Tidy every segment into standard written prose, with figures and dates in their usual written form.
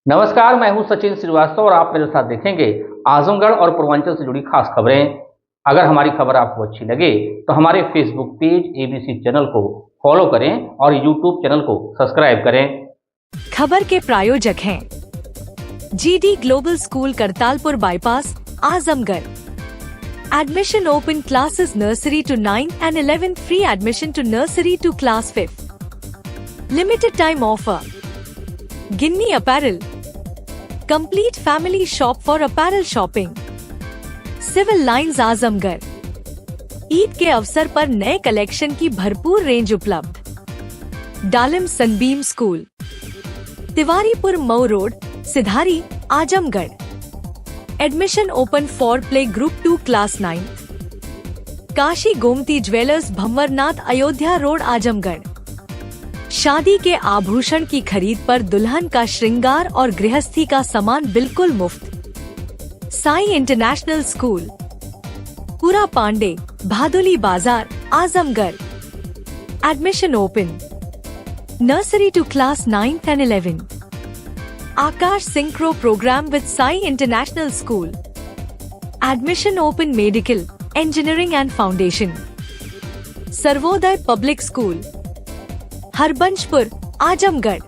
नमस्कार, मैं हूं सचिन श्रीवास्तव और आप मेरे साथ देखेंगे आजमगढ़ और पूर्वांचल से जुड़ी खास खबरें। अगर हमारी खबर आपको अच्छी लगे तो हमारे फेसबुक पेज एबीसी चैनल को फॉलो करें और यूट्यूब चैनल को सब्सक्राइब करें। खबर के प्रायोजक हैं GD global school Kartalpur bypass Azamgarh. Admission open classes nursery to 9 and 11, free admission to nursery to class 5th. Limited time offer. Ginni Apparel. Complete family shop for apparel shopping. Civil Lines Azamgarh. Eid के अवसर पर नए collection की भरपूर range उपलब्ध। Dalim Sunbeam school, Tiwaripur Mau road, Sidhari, Azamgarh. Admission open for play group 2 class 9। Kashi Gomti jewellers Bhanwarnath Ayodhya road Azamgarh. शादी के आभूषण की खरीद पर दुल्हन का श्रृंगार और गृहस्थी का सामान बिल्कुल मुफ्त। साई इंटरनेशनल स्कूल, पूरा पांडे, भादुली बाजार, Azamgarh. Admission open nursery to class 9th and 11th। Akash Synchro program with Sai International School. Admission open medical, engineering and foundation. Sarvodaya Public School, Harbanchpur, Ajamgarh.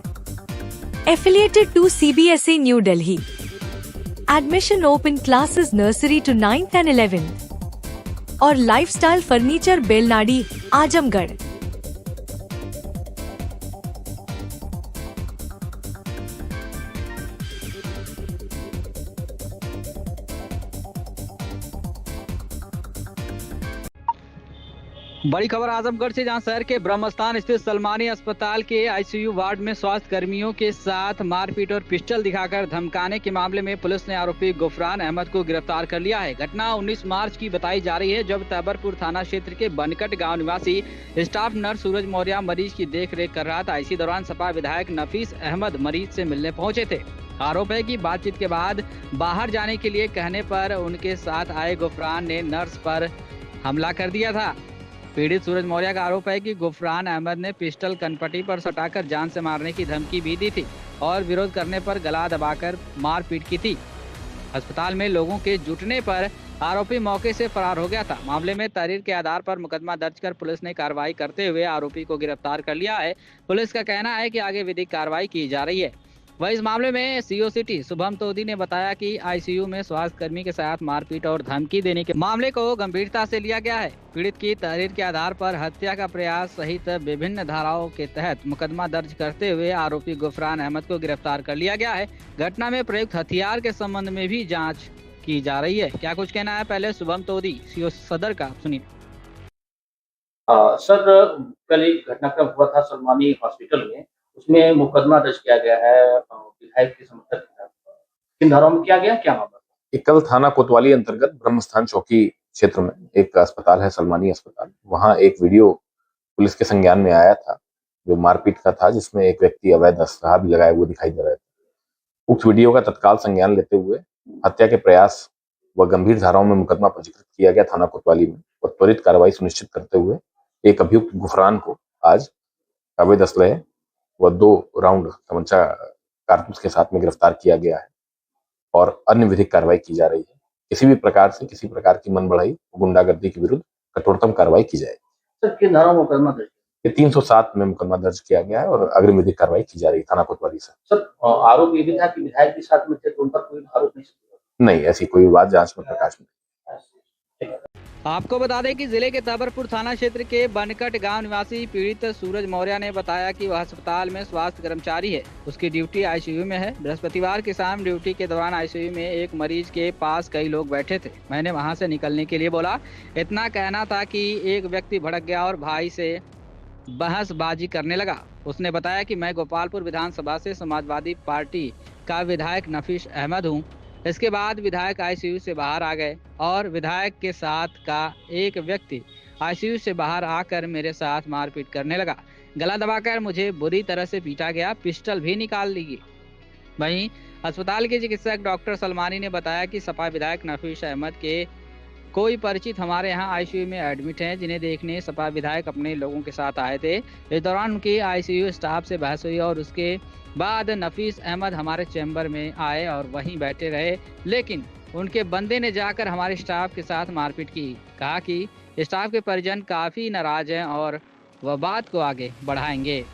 Affiliated to CBSE New Delhi. Admission open classes nursery to 9th and 11th. और Lifestyle Furniture Belnadi, Azamgarh. बड़ी खबर आजमगढ़ से, जहां शहर के ब्रह्मस्थान स्थित सलमानी अस्पताल के आईसीयू वार्ड में स्वास्थ्य कर्मियों के साथ मारपीट और पिस्टल दिखाकर धमकाने के मामले में पुलिस ने आरोपी गुफरान अहमद को गिरफ्तार कर लिया है। घटना 19 मार्च की बताई जा रही है, जब तैबरपुर थाना क्षेत्र के बनकट गांव निवासी स्टाफ नर्स सूरज मौर्य मरीज की देखरेख कर रहा था। इसी दौरान सपा विधायक नफीस अहमद मरीज से मिलने पहुंचे थे। आरोप है कि बातचीत के बाद बाहर जाने के लिए कहने पर उनके साथ आए गुफरान ने नर्स पर हमला कर दिया था। पीड़ित सूरज मौर्य का आरोप है कि गुफरान अहमद ने पिस्टल कनपट्टी पर सटाकर जान से मारने की धमकी भी दी थी और विरोध करने पर गला दबाकर मारपीट की थी। अस्पताल में लोगों के जुटने पर आरोपी मौके से फरार हो गया था। मामले में तहरीर के आधार पर मुकदमा दर्ज कर पुलिस ने कार्रवाई करते हुए आरोपी को गिरफ्तार कर लिया है। पुलिस का कहना है कि आगे विधिक कार्रवाई की जा रही है। वह इस मामले में सीओ सिटी शुभम तोदी ने बताया कि आईसीयू में स्वास्थ्य कर्मी के साथ मारपीट और धमकी देने के मामले को गंभीरता से लिया गया है। पीड़ित की तहरीर के आधार पर हत्या का प्रयास सहित विभिन्न धाराओं के तहत मुकदमा दर्ज करते हुए आरोपी गुफरान अहमद को गिरफ्तार कर लिया गया है। घटना में प्रयुक्त हथियार के संबंध में भी जाँच की जा रही है। क्या कुछ कहना है, पहले शुभम तोदी सीओ सदर का सुनिए। सर, कल एक घटनाक्रम हुआ था सलमानी हॉस्पिटल में, उसमें मुकदमा दर्ज किया गया है विधायक के समर्थक के खिलाफ। किन धाराओं में किया गया, क्या मामला? कल थाना कोतवाली अंतर्गत ब्रह्मस्थान चौकी क्षेत्र में एक अस्पताल है, सलमानी अस्पताल। वहां एक वीडियो पुलिस के संज्ञान में आया था जो मारपीट का था, जिसमें एक व्यक्ति अवैध अस्त्रहा भी लगाए हुए दिखाई दे रहे थे। उक्त वीडियो का तत्काल संज्ञान लेते हुए हत्या के प्रयास व गंभीर धाराओं में मुकदमा पंजीकृत किया गया थाना कोतवाली में और त्वरित कार्रवाई सुनिश्चित करते हुए एक अभियुक्त गुफरान को आज अवैध असलहे व 2 राउंड तमंचा कारतूस के साथ में गिरफ्तार किया गया है और अन्य विधिक कार्रवाई की जा रही है। किसी भी प्रकार से किसी प्रकार की मन बढ़ाई गुंडागर्दी के विरुद्ध कठोरतम कार्रवाई की जाएगी। सर, किन धाराओं में मुकदमा दर्ज? ये 307 में मुकदमा दर्ज किया गया है और अग्रिम विधिक कार्रवाई की जा रही है थाना कोतवाली से। सर, आरोप ये भी था कि विधायक के साथ में थे, तो उन पर कोई आरोप नहीं, ऐसी कोई बात जांच में प्रकाश में। आपको बता दें कि जिले के तैबरपुर थाना क्षेत्र के बनकट गांव निवासी पीड़ित सूरज मौर्य ने बताया कि वह अस्पताल में स्वास्थ्य कर्मचारी है। उसकी ड्यूटी आईसीयू में है। बृहस्पतिवार की शाम ड्यूटी के दौरान आईसीयू में एक मरीज के पास कई लोग बैठे थे। मैंने वहां से निकलने के लिए बोला। इतना कहना था कि एक व्यक्ति भड़क गया और भाई से बहसबाजी करने लगा। उसने बताया कि मैं गोपालपुर विधानसभा से समाजवादी पार्टी का विधायक नफीस अहमद हूँ। इसके बाद विधायक आईसीयू से बाहर आ गए और विधायक के साथ का एक व्यक्ति आईसीयू से बाहर आकर मेरे साथ मारपीट करने लगा। गला दबाकर मुझे बुरी तरह से पीटा गया, पिस्टल भी निकाल ली गई। वहीं अस्पताल के चिकित्सक डॉक्टर सलमानी ने बताया कि सपा विधायक नफीस अहमद कोई परिचित हमारे यहाँ आईसीयू में एडमिट हैं, जिन्हें देखने सपा विधायक अपने लोगों के साथ आए थे। इस दौरान उनकी आईसीयू स्टाफ से बहस हुई और उसके बाद नफीस अहमद हमारे चैम्बर में आए और वहीं बैठे रहे, लेकिन उनके बंदे ने जाकर हमारे स्टाफ के साथ मारपीट की। कहा कि स्टाफ के परिजन काफ़ी नाराज हैं और वह बात को आगे बढ़ाएंगे।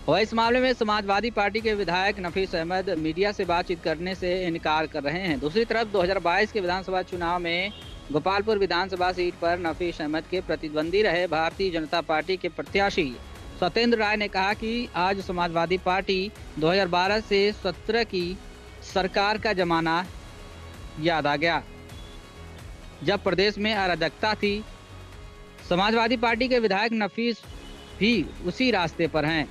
और इस मामले में समाजवादी पार्टी के विधायक नफीस अहमद मीडिया से बातचीत करने से इनकार कर रहे हैं। दूसरी तरफ 2022 के विधानसभा चुनाव में गोपालपुर विधानसभा सीट पर नफीस अहमद के प्रतिद्वंदी रहे भारतीय जनता पार्टी के प्रत्याशी सत्येंद्र राय ने कहा कि आज समाजवादी पार्टी 2012 से 17 की सरकार का जमाना याद आ गया, जब प्रदेश में अराजकता थी। समाजवादी पार्टी के विधायक नफीस भी उसी रास्ते पर हैं,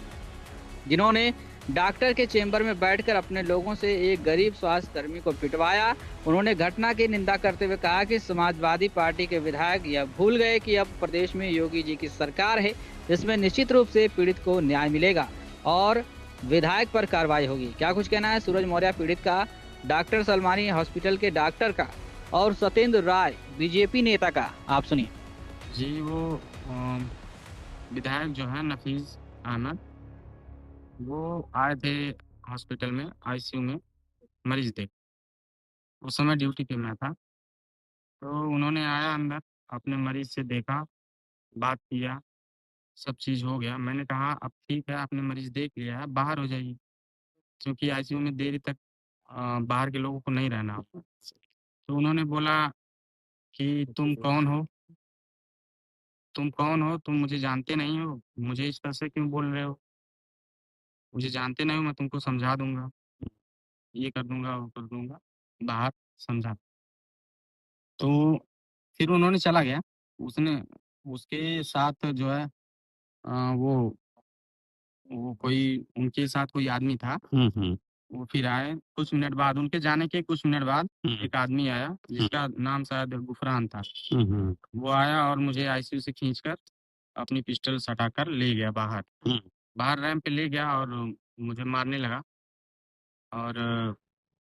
जिन्होंने डॉक्टर के चेंबर में बैठकर अपने लोगों से एक गरीब स्वास्थ्य कर्मी को पिटवाया। उन्होंने घटना की निंदा करते हुए कहा कि समाजवादी पार्टी के विधायक यह भूल गए कि अब प्रदेश में योगी जी की सरकार है, इसमें निश्चित रूप से पीड़ित को न्याय मिलेगा और विधायक पर कार्रवाई होगी। क्या कुछ कहना है सूरज मौर्य पीड़ित का, डॉक्टर सलमानी हॉस्पिटल के डॉक्टर का और सत्येंद्र राय बीजेपी नेता का, आप सुनिए। जी, वो विधायक जो है नफीस अहमद, वो आए थे हॉस्पिटल में आईसीयू में मरीज देख। उस समय ड्यूटी पे मैं था, तो उन्होंने आया अंदर, अपने मरीज से देखा, बात किया, सब चीज़ हो गया। मैंने कहा अब ठीक है, आपने मरीज देख लिया है, बाहर हो जाइए, क्योंकि आईसीयू में देर तक बाहर के लोगों को नहीं रहना। तो उन्होंने बोला कि तुम कौन हो, तुम मुझे जानते नहीं हो, मुझे इस तरह से क्यों बोल रहे हो, मुझे जानते नहीं हो, मैं तुमको समझा दूंगा, ये कर दूंगा, वो कर दूंगा, बाहर समझा। तो फिर उन्होंने चला गया, उसने उसके साथ जो है वो कोई उनके साथ कोई आदमी था। वो फिर आए कुछ मिनट बाद, उनके जाने के कुछ मिनट बाद एक आदमी आया जिसका नाम शायद गुफरान था। वो आया और मुझे आईसीयू से खींचकर अपनी पिस्टल सटाकर ले गया बाहर, बाहर रैंप पे ले गया और मुझे मारने लगा। और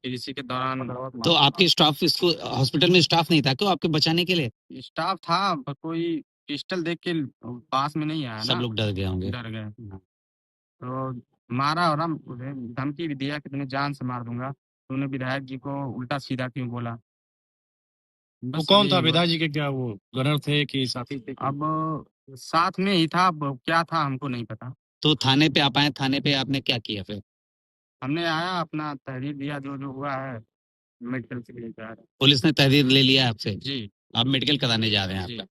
फिर इसी के दौरान तो आपके स्टाफ, इसको हॉस्पिटल में स्टाफ नहीं था क्यों आपके बचाने के लिए? स्टाफ था, पर कोई पिस्टल देख के पास में नहीं आया सब ना, लोग डर गए होंगे। डर गए। तो मारा और हम उन्हें धमकी भी दिया कि तुम्हें जान से मार दूंगा। तूने विधायक जी को उल्टा सीधा क्यों बोला? वो बस कौन यही था हुआ। विधायक जी के? क्या वो गनर थे कि साथी थे? अब साथ में ही था, अब क्या था हमको नहीं पता। तो थाने पे आप आए, थाने पे आपने क्या किया फिर? हमने आया, अपना तहरीर दिया, जो जो हुआ है मेडिकल से लेकर आ रहे पुलिस ने तहरीर ले लिया आपसे, हैं। जी आप मेडिकल कराने जा रहे हैं? जी। आपका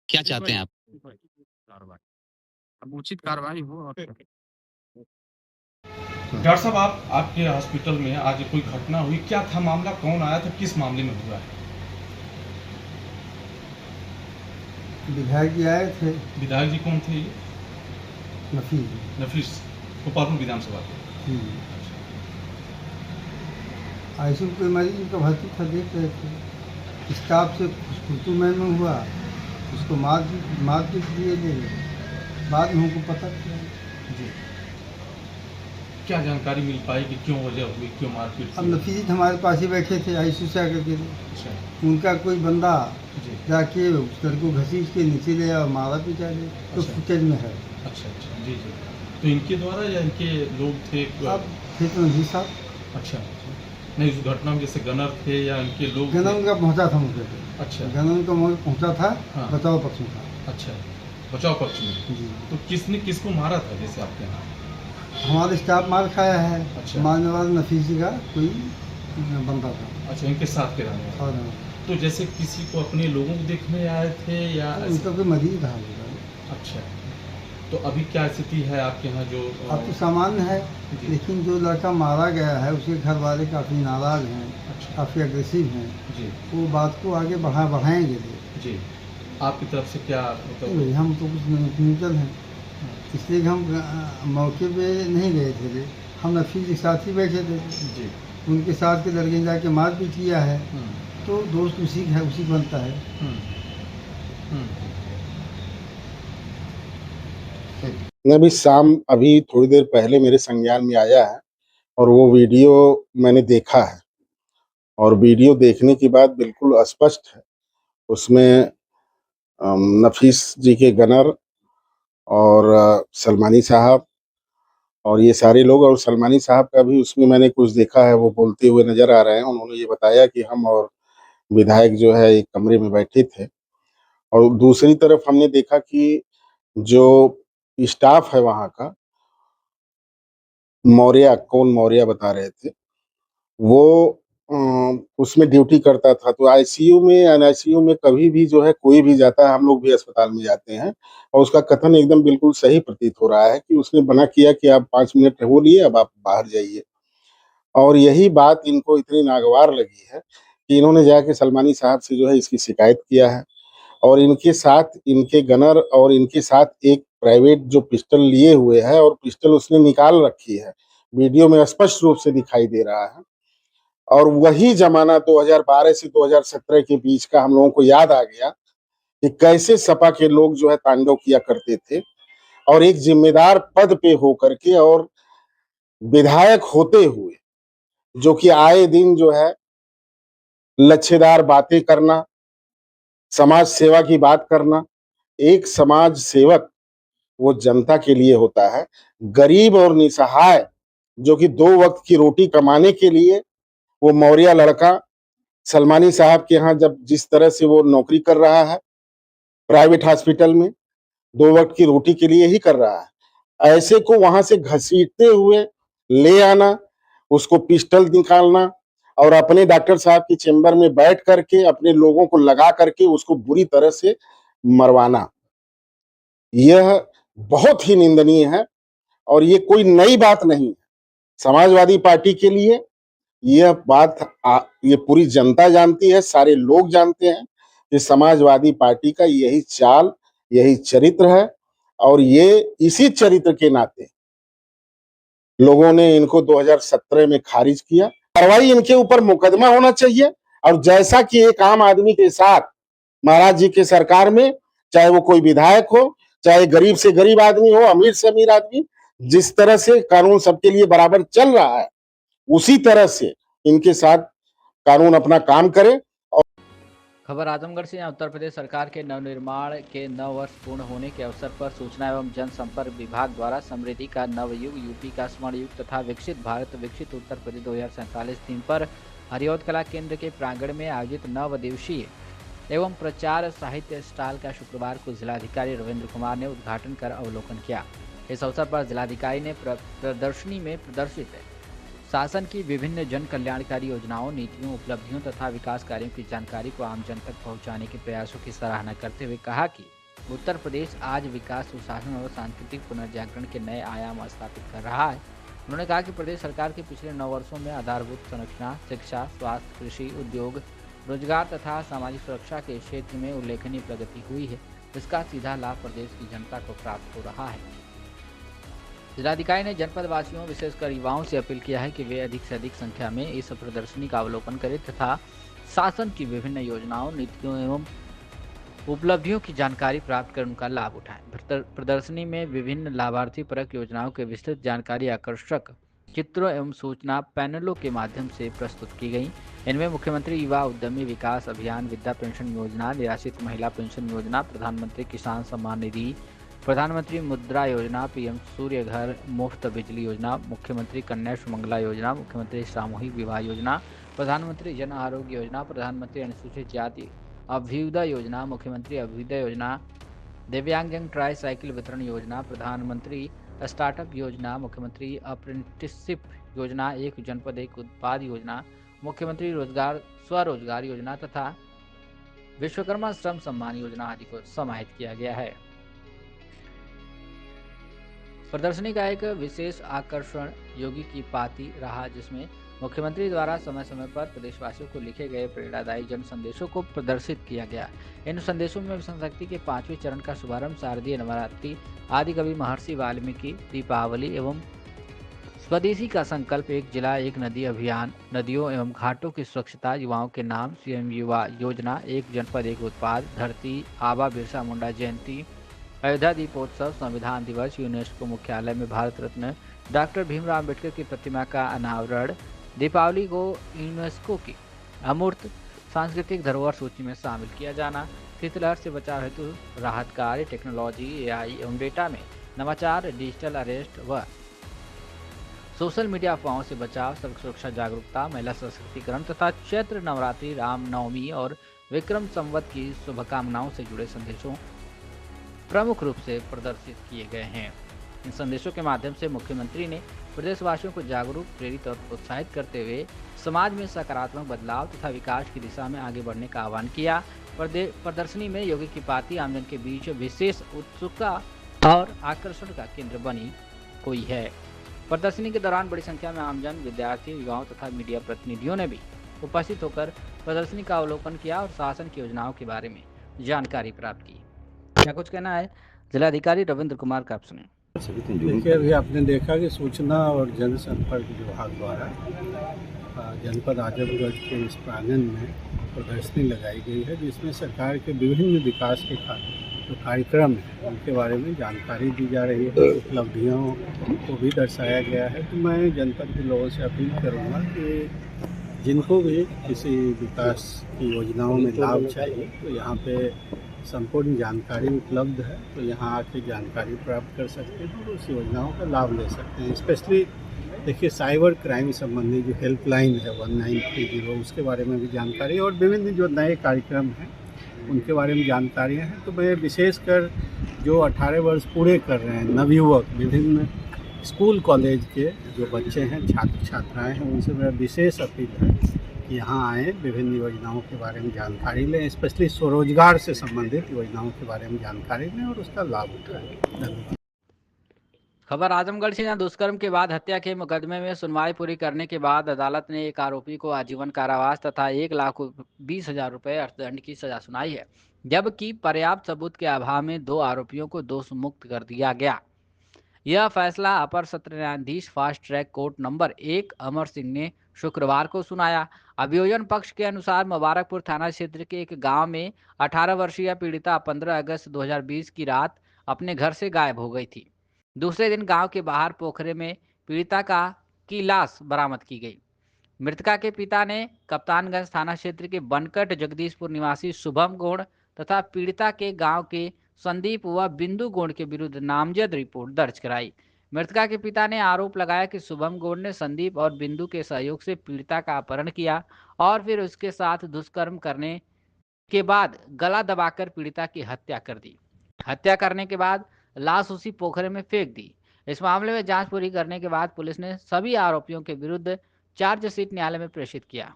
क्या चाहते हैं आप? कार्रवाई, अब उचित कार्रवाई हो। और डॉक्टर साहब, आपके हॉस्पिटल में आज कोई घटना हुई, क्या था मामला, कौन आया था, किस मामले में हुआ है? विधायक जी आए थे। विधायक जी कौन थे ये? नफीस। नफीस, गोपालपुर विधानसभा के। आईसीयू के मरीज का भर्ती था, देख रहे थे। स्टाफ से खुशकुतु में हुआ, उसको मारपीट दिए ले गए। बाद में हमको पता चला। जी, क्या जानकारी मिल पाई कि क्यों वजह हुई, क्यों मारपीट अब हुई? नफीस हमारे पास ही बैठे थे आईसीयू से आकर के। अच्छा उनका कोई बंदा जी, जाके उस घर को घसीट के नीचे ले और मारा पीटा ले, तो अच्छा। फुटेज में है। अच्छा जी जी। तो इनके द्वारा या इनके लोग थे? अब थे तो नहीं साहब। अच्छा, नहीं उस घटना में जैसे गनर थे या इनके लोग थे? गनन का पहुंचा था मौके पे। अच्छा गनन का मौके पहुंचा था, हाँ। बचाव पक्ष में था। अच्छा, बचाव पक्ष में। जी, तो किसने किसको मारा था जैसे आपके यहाँ? हमारे स्टाफ मार खाया है। अच्छा। मारने वाला नफीस जी का कोई बंदा था। अच्छा, इनके साथ के रहने वाले। और तो जैसे किसी को अपने लोगों को देखने आए थे या उनका कोई मरीज था। अच्छा, तो अभी क्या स्थिति है आपके यहाँ? जो अब तो सामान्य है, जी। लेकिन जो लड़का मारा गया है उसके घर वाले काफ़ी नाराज हैं, अच्छा काफ़ी अग्रेसिव हैं। जी वो बात को आगे बढ़ाएंगे। जी, आपकी तरफ से क्या नहीं मतलब? भाई, हम तो कुछ न्यूट्रल हैं, इसलिए हम मौके पे नहीं गए थे। हम नफीस के साथ ही बैठे थे। जी उनके साथ के लड़के ने जाके मारपीट किया है, हम्म, तो दोस्त उसी का है, उसी का बनता है। हम्म, हम्म। अभी थोड़ी देर पहले मेरे संज्ञान में आया है और वो वीडियो मैंने देखा है और वीडियो देखने के बाद बिल्कुल स्पष्ट है। उसमें नफीस जी के गनर और सलमानी साहब और ये सारे लोग, और सलमानी साहब का भी उसमें मैंने कुछ देखा है, वो बोलते हुए नज़र आ रहे हैं। उन्होंने ये बताया कि हम और विधायक जो है एक कमरे में बैठे थे, और दूसरी तरफ हमने देखा कि जो स्टाफ है वहाँ का, मौर्य, कौन मौर्य बता रहे थे, वो उसमें ड्यूटी करता था। तो आईसीयू में, एनआईसीयू में कभी भी जो है कोई भी जाता है, हम लोग भी अस्पताल में जाते हैं, और उसका कथन एकदम बिल्कुल सही प्रतीत हो रहा है कि उसने मना किया कि आप 5 मिनट हो लिए, अब आप बाहर जाइए। और यही बात इनको इतनी नागवार लगी है कि इन्होंने जाके सलमानी साहब से जो है इसकी शिकायत किया है, और इनके साथ इनके गनर और इनके साथ एक प्राइवेट जो पिस्टल लिए हुए है, और पिस्टल उसने निकाल रखी है, वीडियो में स्पष्ट रूप से दिखाई दे रहा है। और वही ज़माना 2012 से 2017 के बीच का हम लोगों को याद आ गया कि कैसे सपा के लोग जो है तांडव किया करते थे, और एक ज़िम्मेदार पद पे होकर के और विधायक होते हुए जो कि आए दिन जो है लच्छेदार बातें करना, समाज सेवा की बात करना। एक समाज सेवक वो जनता के लिए होता है, गरीब और निसहाय जो कि 2 वक़्त की रोटी कमाने के लिए वो मौर्य लड़का सलमानी साहब के यहाँ जब जिस तरह से वो नौकरी कर रहा है प्राइवेट हॉस्पिटल में, 2 वक़्त की रोटी के लिए ही कर रहा है। ऐसे को वहाँ से घसीटते हुए ले आना, उसको पिस्टल निकालना और अपने डॉक्टर साहब के चेंबर में बैठ करके अपने लोगों को लगा करके उसको बुरी तरह से मरवाना, यह बहुत ही निंदनीय है, और ये कोई नई बात नहीं है। समाजवादी पार्टी के लिए यह बात ये पूरी जनता जानती है, सारे लोग जानते हैं कि समाजवादी पार्टी का यही चाल, यही चरित्र है, और ये इसी चरित्र के नाते लोगों ने इनको 2017 में खारिज किया। कार्रवाई इनके ऊपर मुकदमा होना चाहिए, और जैसा कि एक आम आदमी के साथ महाराज जी के सरकार में, चाहे वो कोई विधायक हो, चाहे गरीब से गरीब आदमी हो, अमीर से अमीर आदमी, जिस तरह से कानून सबके लिए बराबर चल रहा है, उसी तरह से इनके साथ कानून अपना काम करे। खबर आजमगढ़ से। यहाँ उत्तर प्रदेश सरकार के नवनिर्माण के 9 वर्ष पूर्ण होने के अवसर पर सूचना एवं जनसंपर्क विभाग द्वारा समृद्धि का नवयुग, यूपी का स्वर्ण युग तथा विकसित भारत विकसित उत्तर प्रदेश 2047 थीम पर हरिऔध कला केंद्र के प्रांगण में आयोजित 9 दिवसीय एवं प्रचार साहित्य स्टॉल का शुक्रवार को जिलाधिकारी रविंद्र कुमार ने उद्घाटन कर अवलोकन किया। इस अवसर पर जिलाधिकारी ने प्रदर्शनी में प्रदर्शित शासन की विभिन्न जन कल्याणकारी योजनाओं, नीतियों, उपलब्धियों तथा विकास कार्यों की जानकारी को आम जन तक पहुंचाने के प्रयासों की सराहना करते हुए कहा कि उत्तर प्रदेश आज विकास, सुशासन और सांस्कृतिक पुनर्जागरण के नए आयाम स्थापित कर रहा है। उन्होंने कहा कि प्रदेश सरकार के पिछले 9 वर्षों में आधारभूत संरचना, शिक्षा, स्वास्थ्य, कृषि, उद्योग, रोजगार तथा सामाजिक सुरक्षा के क्षेत्र में उल्लेखनीय प्रगति हुई है। इसका सीधा लाभ प्रदेश की जनता को प्राप्त हो रहा है। जिलाधिकारी ने जनपद वासियों, विशेषकर युवाओं से अपील किया है कि वे अधिक से अधिक संख्या में इस प्रदर्शनी का अवलोकन करें तथा शासन की विभिन्न योजनाओं, नीतियों एवं उपलब्धियों की जानकारी प्राप्त कर उनका लाभ उठाएं। प्रदर्शनी में विभिन्न लाभार्थी परक योजनाओं के विस्तृत जानकारी, आकर्षक चित्रों एवं सूचना पैनलों के माध्यम से प्रस्तुत की गई। इनमें मुख्यमंत्री युवा उद्यमी विकास अभियान, वृद्धा पेंशन योजना, निराश्रित महिला पेंशन योजना, प्रधानमंत्री किसान सम्मान निधि, प्रधानमंत्री मुद्रा योजना, पीएम सूर्य घर मुफ्त बिजली योजना, मुख्यमंत्री कन्या सुमंगला योजना, मुख्यमंत्री सामूहिक विवाह योजना, प्रधानमंत्री जन आरोग्य योजना, प्रधानमंत्री अनुसूचित जाति अभ्युदय योजना, मुख्यमंत्री अभ्युदय योजना, दिव्यांगजन ट्राई साइकिल वितरण योजना, प्रधानमंत्री स्टार्टअप योजना, मुख्यमंत्री अप्रेंटिसशिप योजना, एक जनपद एक उत्पाद योजना, मुख्यमंत्री रोजगार स्वरोजगार योजना तथा विश्वकर्मा श्रम सम्मान योजना आदि को समाहित किया गया है। प्रदर्शनी का एक विशेष आकर्षण योगी की पाती रहा, जिसमें मुख्यमंत्री द्वारा समय समय पर प्रदेशवासियों को लिखे गए प्रेरणादायी जन संदेशों को प्रदर्शित किया गया। इन संदेशों में मिशन शक्ति के 5वें चरण का शुभारंभ, शारदीय नवरात्रि, आदि कवि महर्षि वाल्मीकि, दीपावली एवं स्वदेशी का संकल्प, एक जिला एक नदी अभियान, नदियों एवं घाटों की स्वच्छता, युवाओं के नाम, सीएम युवा योजना, एक जनपद एक उत्पाद, धरती आबा बिरसा मुंडा जयंती, अयोध्या दीपोत्सव, संविधान दिवस, यूनेस्को मुख्यालय में भारत रत्न डॉक्टर भीमराव अम्बेडकर की प्रतिमा का अनावरण, दीपावली को यूनेस्को की अमूर्त सांस्कृतिक धरोहर सूची में शामिल किया जाना, शीतलहर से बचाव हेतु राहत कार्य, टेक्नोलॉजी, एआई एवं डेटा में नवाचार, डिजिटल अरेस्ट व सोशल मीडिया अफवाहों से बचाव, सड़क सुरक्षा जागरूकता, महिला सशक्तिकरण तथा चैत्र नवरात्रि, रामनवमी और विक्रम संवत की शुभकामनाओं से जुड़े संदेशों प्रमुख रूप से प्रदर्शित किए गए हैं। इन संदेशों के माध्यम से मुख्यमंत्री ने प्रदेशवासियों को जागरूक, प्रेरित और प्रोत्साहित करते हुए समाज में सकारात्मक बदलाव तथा विकास की दिशा में आगे बढ़ने का आह्वान किया। प्रदर्शनी में योगी की पार्टी आमजन के बीच विशेष उत्सुकता और आकर्षण का केंद्र बनी हुई है। प्रदर्शनी के दौरान बड़ी संख्या में आमजन, विद्यार्थी, युवाओं तथा मीडिया प्रतिनिधियों ने भी उपस्थित होकर प्रदर्शनी का अवलोकन किया और शासन की योजनाओं के बारे में जानकारी प्राप्त की। क्या कुछ कहना है जिलाधिकारी रविंद्र कुमार का, आप सुने। देखिए, अभी आपने देखा कि सूचना और जनसंपर्क विभाग द्वारा जनपद आजमगढ़ के इस प्रांगण में प्रदर्शनी लगाई गई है, जिसमें सरकार के विभिन्न विकास के जो कार्यक्रम हैं उनके बारे में जानकारी दी जा रही है, उपलब्धियों को भी दर्शाया गया है। तो मैं जनपद के लोगों से अपील करूँगा कि जिनको भी किसी विकास की योजनाओं में लाभ चाहिए तो यहाँ पे संपूर्ण जानकारी उपलब्ध है, तो यहाँ आके जानकारी प्राप्त कर सकते हैं और उस योजनाओं का लाभ ले सकते हैं। स्पेशली देखिए, साइबर क्राइम संबंधी जो हेल्पलाइन है 1930, उसके बारे में भी जानकारी और विभिन्न जो नए कार्यक्रम हैं उनके बारे में जानकारियाँ हैं। तो मैं विशेषकर जो 18 वर्ष पूरे कर रहे हैं नवयुवक, विभिन्न स्कूल कॉलेज के जो बच्चे हैं, छात्र छात्राएँ हैं, उनसे मेरा विशेष अपील है कि यहाँ आएँ, विभिन्न योजनाओं के बारे में जानकारी लें, स्पेशली स्वरोजगार से संबंधित योजनाओं के बारे में जानकारी लें और उसका लाभ उठाएं। धन्यवाद। खबर आजमगढ़ से, जहां दुष्कर्म के बाद हत्या के मुकदमे में सुनवाई पूरी करने के बाद अदालत ने एक आरोपी को आजीवन कारावास तथा 1,20,000 रुपये अर्थदंड की सजा सुनाई है, जबकि पर्याप्त सबूत के अभाव में 2 आरोपियों को दोष मुक्त कर दिया गया। यह फैसला अपर सत्र न्यायाधीश fast track court number 1 Amar Singh ने शुक्रवार को सुनाया। अभियोजन पक्ष के अनुसार मुबारकपुर थाना क्षेत्र के एक गांव में 18 वर्षीय पीड़िता 15 अगस्त 2020 की रात अपने घर से गायब हो गई थी। दूसरे दिन गांव के बाहर पोखरे में पीड़िता की लाश बरामद की गई। मृतका के पिता ने कप्तानगंज थाना क्षेत्र के बनकट जगदीशपुर निवासी शुभम गौड़ तथा पीड़िता के गांव के संदीप व बिंदु गौड़ के विरुद्ध नामजद रिपोर्ट दर्ज कराई। मृतका के पिता ने आरोप लगाया कि शुभम गौड़ ने संदीप और बिंदु के सहयोग से पीड़िता का अपहरण किया और फिर उसके साथ दुष्कर्म करने के बाद गला दबाकर पीड़िता की हत्या कर दी। हत्या करने के बाद लाश उसी पोखरे में फेंक दी। इस मामले में जांच पूरी करने के बाद पुलिस ने सभी आरोपियों के विरुद्ध चार्जशीट न्यायालय में प्रेषित किया।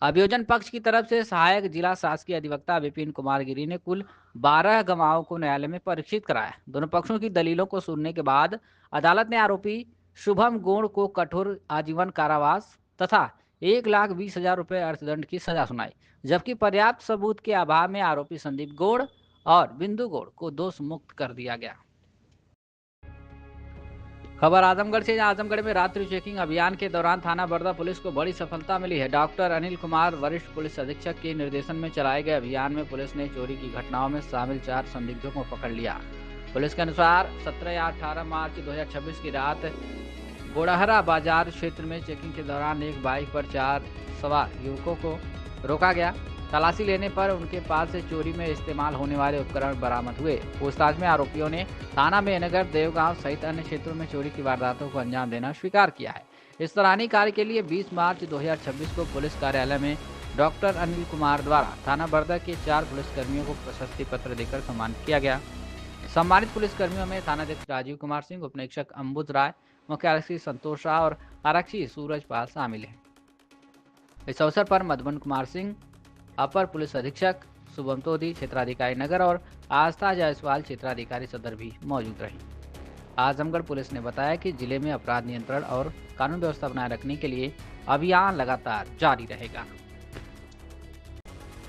अभियोजन पक्ष की तरफ से सहायक जिला शासकीय अधिवक्ता विपिन कुमार गिरी ने कुल 12 गवाहों को न्यायालय में परीक्षित कराया। दोनों पक्षों की दलीलों को सुनने के बाद अदालत ने आरोपी शुभम गौड़ को कठोर आजीवन कारावास तथा 1,20,000 रुपये अर्थदंड की सजा सुनाई, जबकि पर्याप्त सबूत के अभाव में आरोपी संदीप गौड़ और बिंदु गौड़ को दोष मुक्त कर दिया गया। खबर आजमगढ़ से, आजमगढ़ में रात्रि चेकिंग अभियान के दौरान थाना बरदा पुलिस को बड़ी सफलता मिली है। डॉक्टर अनिल कुमार वरिष्ठ पुलिस अधीक्षक के निर्देशन में चलाए गए अभियान में पुलिस ने चोरी की घटनाओं में शामिल 4 संदिग्धों को पकड़ लिया। पुलिस के अनुसार 17 या 18 मार्च 2026 की रात गोड़हरा बाजार क्षेत्र में चेकिंग के दौरान एक बाइक पर 4 सवार युवकों को रोका गया। तलाशी लेने पर उनके पास से चोरी में इस्तेमाल होने वाले उपकरण बरामद हुए। पूछताछ में आरोपियों ने थाना मेहनगर, देवगांव सहित अन्य क्षेत्रों में चोरी की वारदातों को अंजाम देना स्वीकार किया है। इस सराहनीय कार्य के लिए 20 मार्च 2026 को पुलिस कार्यालय में डॉक्टर अनिल कुमार द्वारा थाना बरदा के 4 पुलिसकर्मियों को प्रशस्ति पत्र देकर सम्मानित किया गया। सम्मानित पुलिसकर्मियों में थानाध्यक्ष राजीव कुमार सिंह, उपनिरीक्षक अम्बुज राय, मुख्य आरक्षी संतोष शाह और आरक्षी सूरज पाल शामिल हैं। इस अवसर पर मधुबन कुमार सिंह, अपर पुलिस अधीक्षक शुभम तोदी, क्षेत्राधिकारी नगर और आस्था जायसवाल, क्षेत्राधिकारी सदर भी मौजूद रही। आजमगढ़ पुलिस ने बताया कि जिले में अपराध नियंत्रण और कानून व्यवस्था बनाए रखने के लिए अभियान लगातार जारी रहेगा।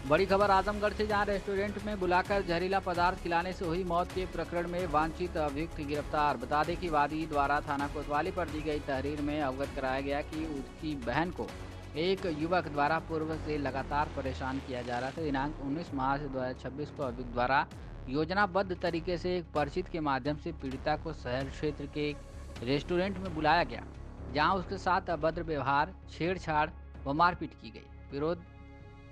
बड़ी खबर आजमगढ़ से, जहां रेस्टोरेंट में बुलाकर जहरीला पदार्थ खिलाने से हुई मौत के प्रकरण में वांछित अभियुक्त गिरफ्तार। बता दें कि वादी द्वारा थाना कोतवाली पर दी गई तहरीर में अवगत कराया गया कि उसकी बहन को एक युवक द्वारा पूर्व से लगातार परेशान किया जा रहा था। दिनांक 19 मार्च 2026 को अभियुक्त द्वारा योजनाबद्ध तरीके से एक परिचित के माध्यम से पीड़िता को शहर क्षेत्र के एक रेस्टोरेंट में बुलाया गया, जहां उसके साथ अभद्र व्यवहार, छेड़छाड़ व मारपीट की गई। विरोध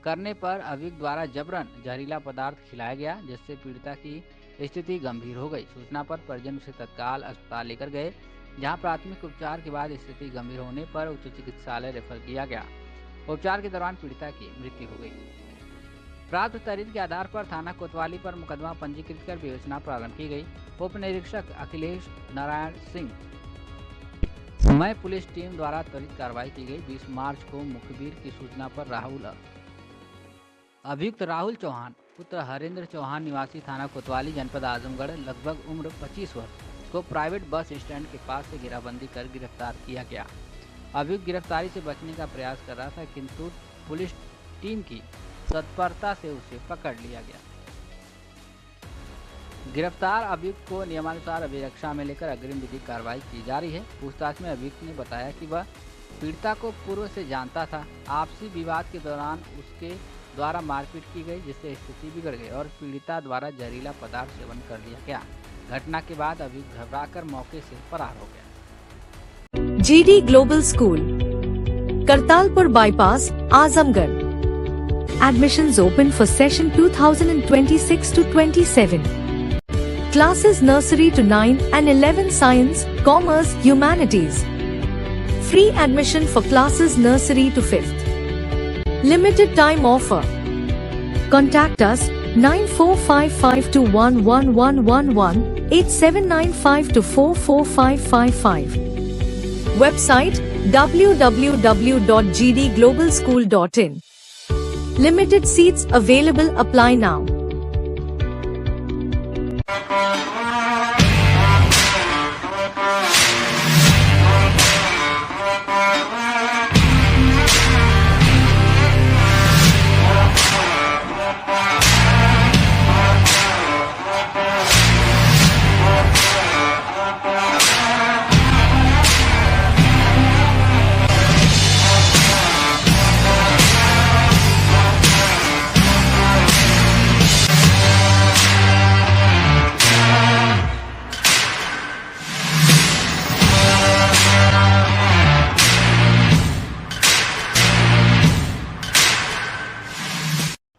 करने पर अभियुक्त द्वारा जबरन जहरीला पदार्थ खिलाया गया, जिससे पीड़िता की स्थिति गंभीर हो गई। सूचना पर परिजन उसे तत्काल अस्पताल लेकर गए, जहां प्राथमिक उपचार के बाद स्थिति गंभीर होने पर उच्च चिकित्सालय रेफर किया गया। उपचार के दौरान पीड़िता की मृत्यु हो गई। प्राप्त तथ्य के आधार पर थाना कोतवाली पर मुकदमा पंजीकृत कर विवेचना प्रारंभ की गई। उप निरीक्षक अखिलेश नारायण सिंह समय पुलिस टीम द्वारा त्वरित कार्रवाई की गई। 20 मार्च को मुखबिर की सूचना पर अभियुक्त राहुल चौहान पुत्र हरेंद्र चौहान निवासी थाना कोतवाली जनपद आजमगढ़ लगभग उम्र 25 वर्ष को प्राइवेट बस स्टैंड के पास से घेराबंदी कर गिरफ्तार किया गया। अभियुक्त गिरफ्तारी से बचने का प्रयास कर रहा था, किंतु पुलिस टीम की तत्परता से उसे पकड़ लिया गया। गिरफ्तार अभियुक्त को नियमानुसार अभिरक्षा में लेकर अग्रिम विधिक कार्रवाई की जा रही है। पूछताछ में अभियुक्त ने बताया कि वह पीड़िता को पूर्व से जानता था। आपसी विवाद के दौरान उसके द्वारा मारपीट की गई, जिससे स्थिति बिगड़ गई और पीड़िता द्वारा जहरीला पदार्थ सेवन कर लिया गया। घटना के बाद अभियुक्त घबराकर मौके से फरार हो गया। GD global school, Kartalpur bypass, Azamgarh. Admissions open for session 2026 to 27. Classes nursery to 9 and 11 science, commerce, humanities. Free admission for classes nursery to 5th. Limited time offer. Contact us 9455211111 8795244555. Website www.gdglobalschool.in. Limited seats available. Apply now.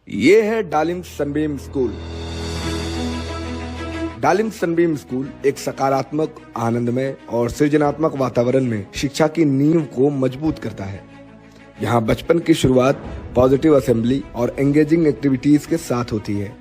ये है डालिम Sunbeam school. डालिम Sunbeam school एक सकारात्मक, आनंदमय और सृजनात्मक वातावरण में शिक्षा की नींव को मजबूत करता है। यहाँ बचपन की शुरुआत पॉजिटिव असेंबली और एंगेजिंग एक्टिविटीज के साथ होती है।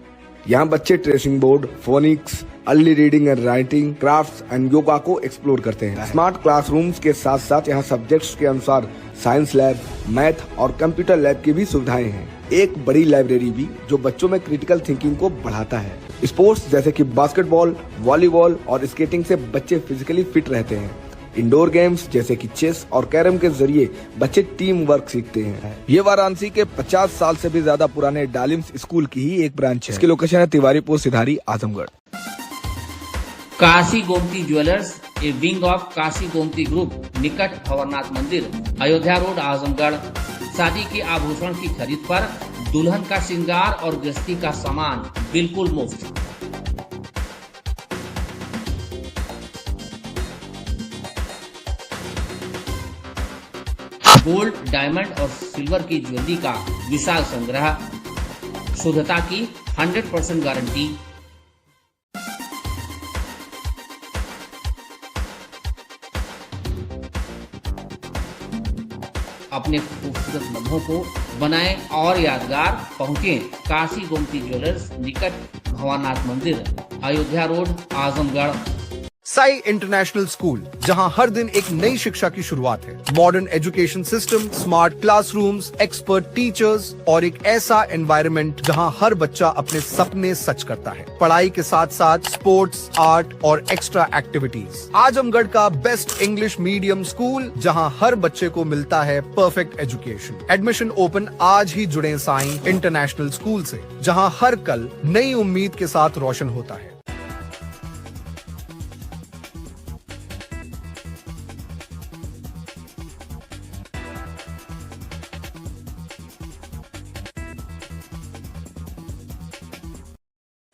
यहाँ बच्चे tracing board, phoenix, early reading and writing, crafts and yoga को एक्सप्लोर करते हैं। स्मार्ट क्लासरूम्स के साथ साथ यहाँ सब्जेक्ट्स के अनुसार साइंस लैब, मैथ और कंप्यूटर लैब की भी सुविधाएं हैं। एक बड़ी लाइब्रेरी भी जो बच्चों में क्रिटिकल थिंकिंग को बढ़ाता है। स्पोर्ट्स जैसे कि बास्केटबॉल, वॉलीबॉल और स्केटिंग से बच्चे फिजिकली फिट रहते हैं। इंडोर गेम्स जैसे कि चेस और कैरम के जरिए बच्चे टीम वर्क सीखते हैं। ये वाराणसी के 50 साल से भी ज्यादा पुराने डालिम्स स्कूल की ही एक ब्रांच है। इसकी लोकेशन है Tiwaripur Sidhari, Azamgarh. Kashi Gomti jewellers, a wing of Kashi Gomti group, निकट भंवरनाथ मंदिर, अयोध्या रोड, आजमगढ़। शादी के आभूषण की खरीद पर दुल्हन का श्रृंगार और गृहस्थी का सामान बिल्कुल मुफ्त। गोल्ड, डायमंड और सिल्वर की ज्वेलरी का विशाल संग्रह, शुद्धता की 100% गारंटी। अपने खूबसूरत लम्हों को बनाएं और यादगार। पहुंचे काशी गोमती ज्वेलर्स, निकट भंवरनाथ मंदिर, Ayodhya road, Azamgarh. Sai international school, जहां हर दिन एक नई शिक्षा की शुरुआत है। Modern education system, smart classrooms, expert teachers और एक ऐसा एनवायरनमेंट जहां हर बच्चा अपने सपने सच करता है। पढ़ाई के साथ साथ स्पोर्ट्स, आर्ट और एक्स्ट्रा एक्टिविटीज। आजमगढ़ का बेस्ट इंग्लिश मीडियम स्कूल, जहां हर बच्चे को मिलता है परफेक्ट एजुकेशन। एडमिशन ओपन आज ही जुड़े साई इंटरनेशनल स्कूल से, जहां हर कल नई उम्मीद के साथ रोशन होता है।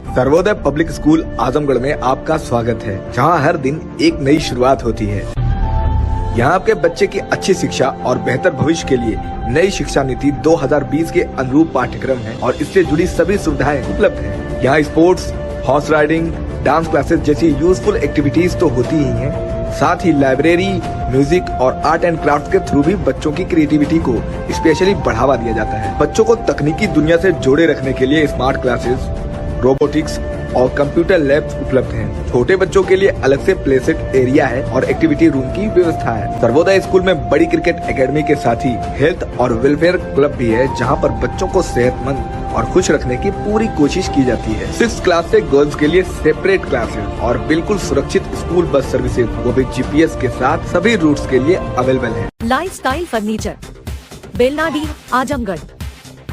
सर्वोदय पब्लिक स्कूल आजमगढ़ में आपका स्वागत है, जहां हर दिन एक नई शुरुआत होती है। यहाँ आपके बच्चे की अच्छी शिक्षा और बेहतर भविष्य के लिए नई शिक्षा नीति 2020 के अनुरूप पाठ्यक्रम है और इससे जुड़ी सभी सुविधाएं उपलब्ध हैं। यहाँ sports, horse riding, dance classes जैसी यूजफुल एक्टिविटीज तो होती ही हैं, साथ ही लाइब्रेरी, म्यूजिक और आर्ट एंड क्राफ्ट के थ्रू भी बच्चों की क्रिएटिविटी को स्पेशली बढ़ावा दिया जाता है। बच्चों को तकनीकी दुनिया से जोड़े रखने के लिए स्मार्ट क्लासेस, रोबोटिक्स और कंप्यूटर लैब्स उपलब्ध हैं। छोटे बच्चों के लिए अलग से प्ले सेट एरिया है और एक्टिविटी रूम की व्यवस्था है। सर्वोदय स्कूल में बड़ी क्रिकेट एकेडमी के साथ ही हेल्थ और वेलफेयर क्लब भी है, जहां पर बच्चों को सेहतमंद और खुश रखने की पूरी कोशिश की जाती है। 6th क्लास से गर्ल्स के लिए सेपरेट क्लासेस और बिल्कुल सुरक्षित स्कूल बस सर्विसेज, वो भी GPS के साथ सभी रूट्स के लिए अवेलेबल है। Lifestyle furniture, Belnadi, Azamgarh.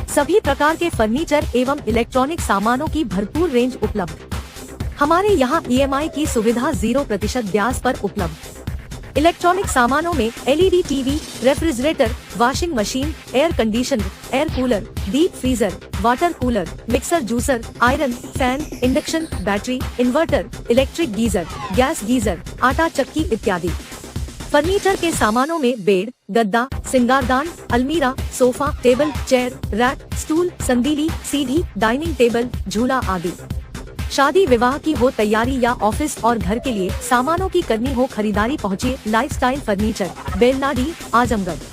सभी प्रकार के फर्नीचर एवं इलेक्ट्रॉनिक सामानों की भरपूर रेंज उपलब्ध। हमारे यहाँ EMI की सुविधा 0% ब्याज पर उपलब्ध। इलेक्ट्रॉनिक सामानों में LED TV, refrigerator, washing machine, air conditioner, air cooler, deep freezer, water cooler, mixer juicer, iron, fan, induction, battery, inverter, electric geyser, gas geyser, आटा चक्की इत्यादि। फर्नीचर के सामानों में बेड, गद्दा, सिंगारदान, अलमीरा, sofa, table, chair, rack, stool, संदीली, सीढ़ी, डाइनिंग टेबल, झूला आदि। शादी विवाह की हो तैयारी या ऑफिस और घर के लिए सामानों की करनी हो खरीदारी, पहुँचिए लाइफस्टाइल फर्नीचर, बेलनाडी, आजमगढ़।